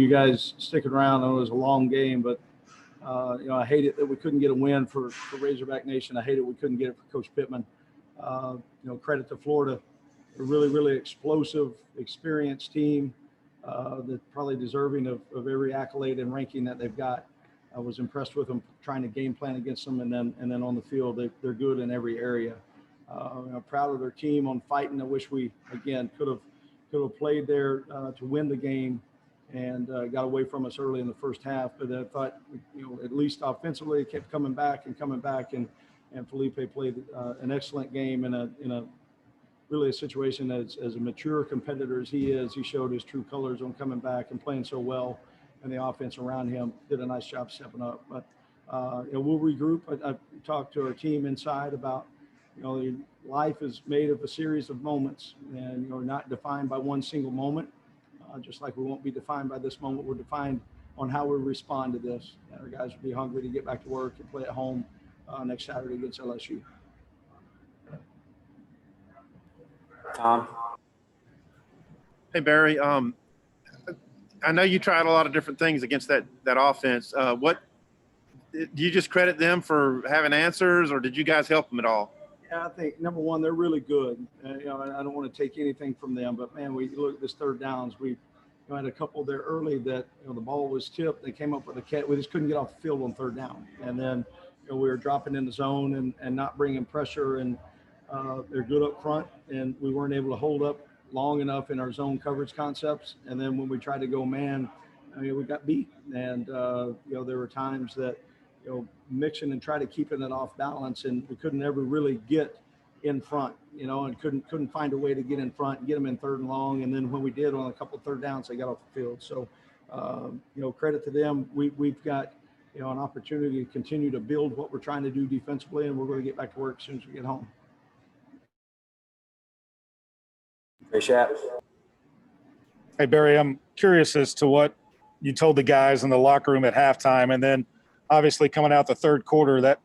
you guys sticking around. I know it was a long game, but I hate it that we couldn't get a win for Razorback Nation. I hate it we couldn't get it for Coach Pittman. Credit to Florida, a really, really explosive, experienced team that's probably deserving of every accolade and ranking that they've got. I was impressed with them trying to game plan against them, and then on the field, they're good in every area. Proud of their team on fighting. I wish we again could have played there to win the game, and got away from us early in the first half. But I thought, at least offensively, it kept coming back, and Felipe played an excellent game in a really a situation as a mature competitor as he is. He showed his true colors on coming back and playing so well, and the offense around him did a nice job stepping up. But we'll regroup. I talked to our team inside about, life is made of a series of moments, and not defined by one single moment. Just like we won't be defined by this moment, we're defined on how we respond to this. And our guys will be hungry to get back to work and play at home next Saturday against LSU. Tom. Hey, Barry. I know you tried a lot of different things against that offense. What do you just credit them for having answers, or did you guys help them at all? Yeah, I think number one, they're really good. I don't want to take anything from them, but man, we look at this third downs. We had a couple there early that the ball was tipped. They came up with a catch. We just couldn't get off the field on third down, and then we were dropping in the zone and not bringing pressure. And they're good up front, and we weren't able to hold up long enough in our zone coverage concepts. And then when we tried to go man, we got beat. And there were times that mixing and try to keeping it off balance, and we couldn't ever really get in front, and couldn't find a way to get in front and get them in third and long. And then when we did on a couple of third downs, they got off the field. So credit to them. We've got an opportunity to continue to build what we're trying to do defensively, and we're going to get back to work as soon as we get home. Hey, Barry, I'm curious as to what you told the guys in the locker room at halftime, and then obviously coming out the third quarter, that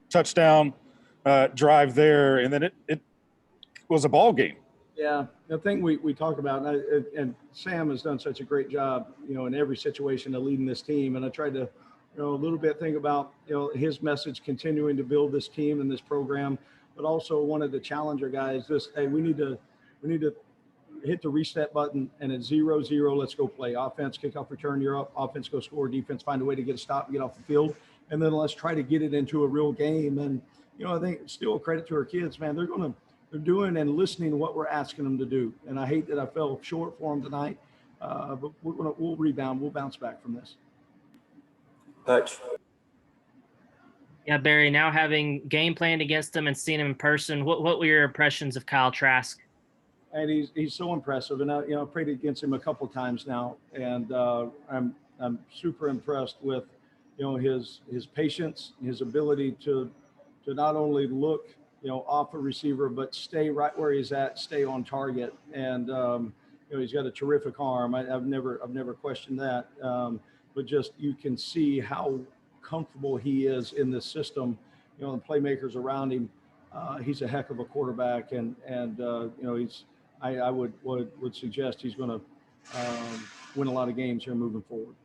touchdown drive there, and then it was a ball game. Yeah, the thing we talk about, and Sam has done such a great job, in every situation of leading this team. And I tried to, a little bit think about, his message continuing to build this team and this program, but also wanted to challenge our guys. Hey, we need to hit the reset button, and at 0-0, let's go play. Offense, kickoff return, you're up. Offense, go score. Defense, find a way to get a stop and get off the field. And then let's try to get it into a real game. And, I think still a credit to our kids, man. They're doing and listening to what we're asking them to do. And I hate that I fell short for them tonight, but we'll rebound. We'll bounce back from this. Hutch. Yeah, Barry, now having game planned against them and seeing him in person, what were your impressions of Kyle Trask? And he's so impressive. And I played against him a couple times now, and I'm super impressed with his patience, his ability to not only look off a receiver, but stay right where he's at, stay on target. And he's got a terrific arm. I've never questioned that. But just you can see how comfortable he is in this system. The playmakers around him. He's a heck of a quarterback, and I would suggest he's going to win a lot of games here moving forward.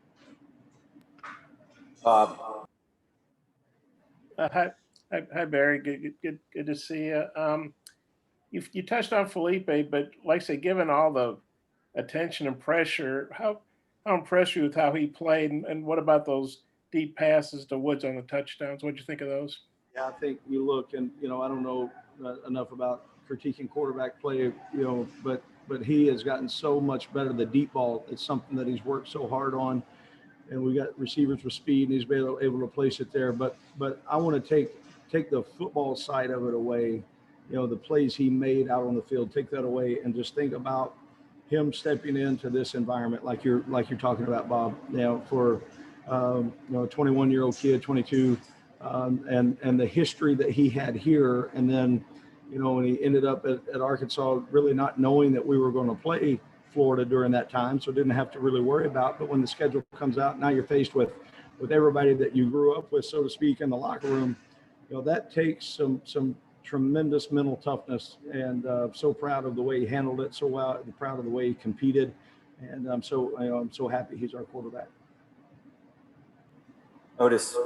Hi, Barry. Good to see you. You touched on Felipe, but like I say, given all the attention and pressure, how impressed you with how he played, and what about those deep passes to Woods on the touchdowns? What'd you think of those? Yeah, I think you look, and I don't know enough about critiquing quarterback play, but he has gotten so much better. The deep ball, it's something that he's worked so hard on, and we got receivers with speed, and he's been able to place it there. But I want to take the football side of it away, the plays he made out on the field, take that away, and just think about him stepping into this environment like you're talking about, Bob. For a 21-year-old kid, 22, and the history that he had here, and then when he ended up at Arkansas, really not knowing that we were going to play Florida during that time, so didn't have to really worry about. But when the schedule comes out, now you're faced with everybody that you grew up with, so to speak, in the locker room. That takes some tremendous mental toughness, and so proud of the way he handled it so well, proud of the way he competed, And I'm so happy he's our quarterback. Otis.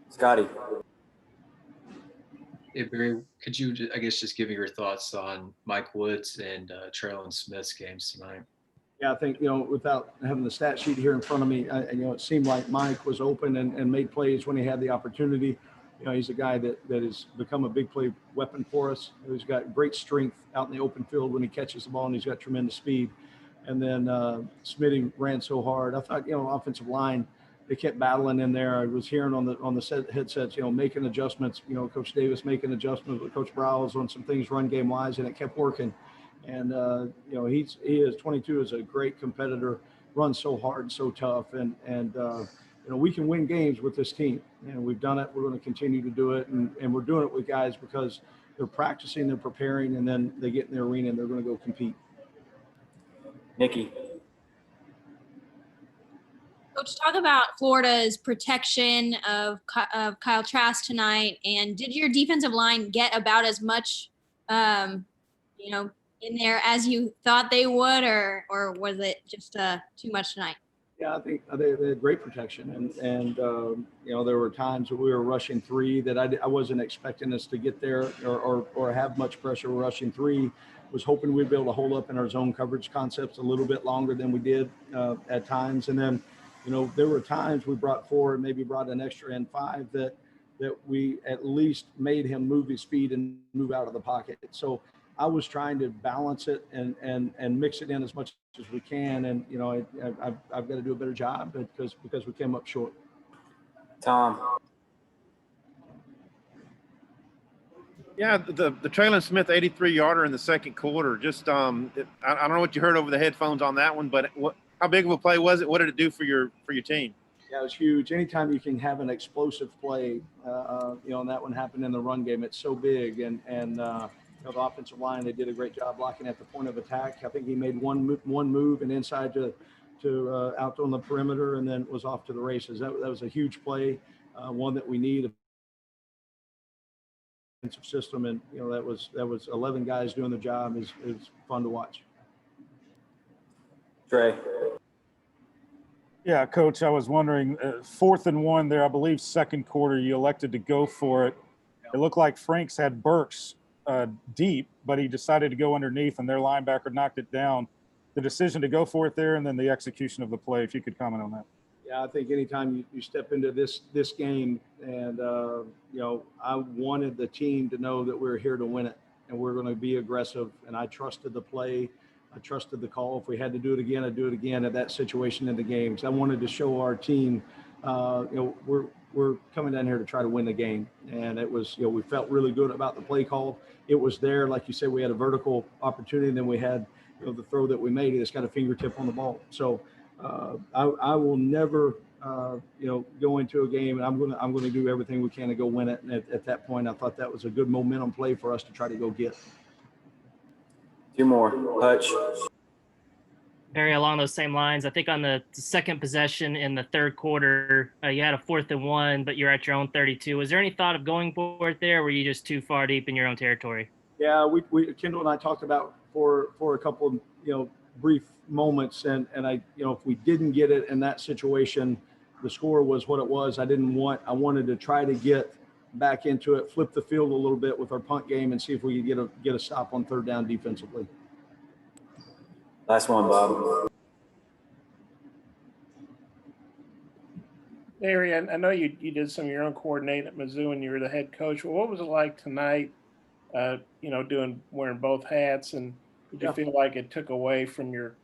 Scotty. Hey, Barry, could you, I guess, just give me your thoughts on Mike Woods and Traylon Smith's games tonight? Yeah, I think, without having the stat sheet here in front of me, it seemed like Mike was open and made plays when he had the opportunity. He's a guy that has become a big play weapon for us. He's got great strength out in the open field when he catches the ball, and he's got tremendous speed. And then Smitty ran so hard. I thought, offensive line, they kept battling in there. I was hearing on the headsets, making adjustments, Coach Davis making adjustments with Coach Browse on some things run game wise, and it kept working. And, he is 22, is a great competitor, runs so hard and so tough. And we can win games with this team, and we've done it. We're going to continue to do it. And we're doing it with guys because they're practicing, they're preparing, and then they get in the arena and they're going to go compete. Nikki. Coach, talk about Florida's protection of Kyle Trask tonight, and did your defensive line get about as much, in there as you thought they would, or was it just too much tonight? Yeah, I think they had great protection, and there were times that we were rushing three that I wasn't expecting us to get there or have much pressure rushing three. Was hoping we'd be able to hold up in our zone coverage concepts a little bit longer than we did at times, and then there were times we brought four, maybe brought an extra and five that we at least made him move his feet and move out of the pocket. So I was trying to balance it and mix it in as much as we can. And, I've got to do a better job because we came up short. Tom. Yeah, the Traylon Smith 83-yarder in the second quarter. Just I don't know what you heard over the headphones on that one, but how big of a play was it? What did it do for your team? Yeah, it was huge. Anytime you can have an explosive play, and that one happened in the run game, it's so big. And the offensive line, they did a great job blocking at the point of attack. I think he made one move and inside to out on the perimeter, and then was off to the races. That was a huge play, one that we need. System, and that was 11 guys doing the job. Is fun to watch. Trey. Yeah, Coach, I was wondering, 4th and 1 there, I believe second quarter, you elected to go for it. It looked like Franks had Burks deep, but he decided to go underneath, and their linebacker knocked it down. The decision to go for it there, and then the execution of the play, if you could comment on that. Yeah, I think anytime you step into this game, and I wanted the team to know that we're here to win it, and we're going to be aggressive. And I trusted the play, I trusted the call. If we had to do it again, I'd do it again at that situation in the game. Because I wanted to show our team, we're coming down here to try to win the game. And it was, we felt really good about the play call. It was there, like you said, we had a vertical opportunity, and then we had, the throw that we made. It's got a fingertip on the ball. So. I will never, go into a game, and I'm going to do everything we can to go win it. And at that point, I thought that was a good momentum play for us to try to go get. Two more. Hutch. Very along those same lines. I think on the second possession in the third quarter, you had a 4th and 1, but you're at your own 32. Was there any thought of going for it there? Or were you just too far deep in your own territory? Yeah, we Kendall and I talked about for a couple of, brief moments, and I, if we didn't get it in that situation, the score was what it was. I wanted to try to get back into it, flip the field a little bit with our punt game, and see if we could get a stop on third down defensively. Last one, Bob. Larry, I know you did some of your own coordinating at Mizzou and you were the head coach. Well, what was it like tonight, wearing both hats, and did you feel like it took away from your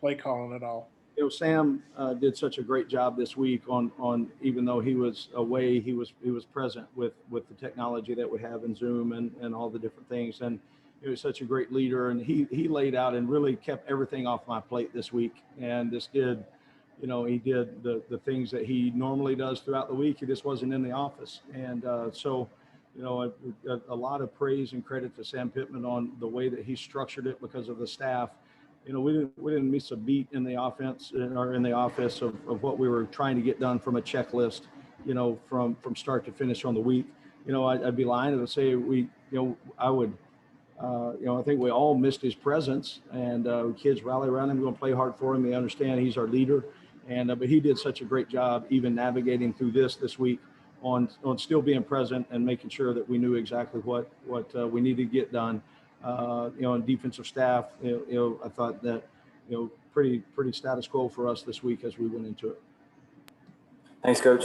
play calling at all? Sam did such a great job this week on even though he was away, he was present with the technology that we have in Zoom and all the different things. And he was such a great leader, and he laid out and really kept everything off my plate this week. And he did the things that he normally does throughout the week. He just wasn't in the office. And a lot of praise and credit to Sam Pittman on the way that he structured it because of the staff. We didn't miss a beat in the offense or in the office of what we were trying to get done from a checklist, from start to finish on the week. I'd be lying to say I would I think we all missed his presence, and kids rally around him. We're going to play hard for him. They understand he's our leader, but he did such a great job even navigating through this week on still being present and making sure that we knew exactly what we needed to get done. And defensive staff, I thought that pretty status quo for us this week as we went into it. Thanks, Coach.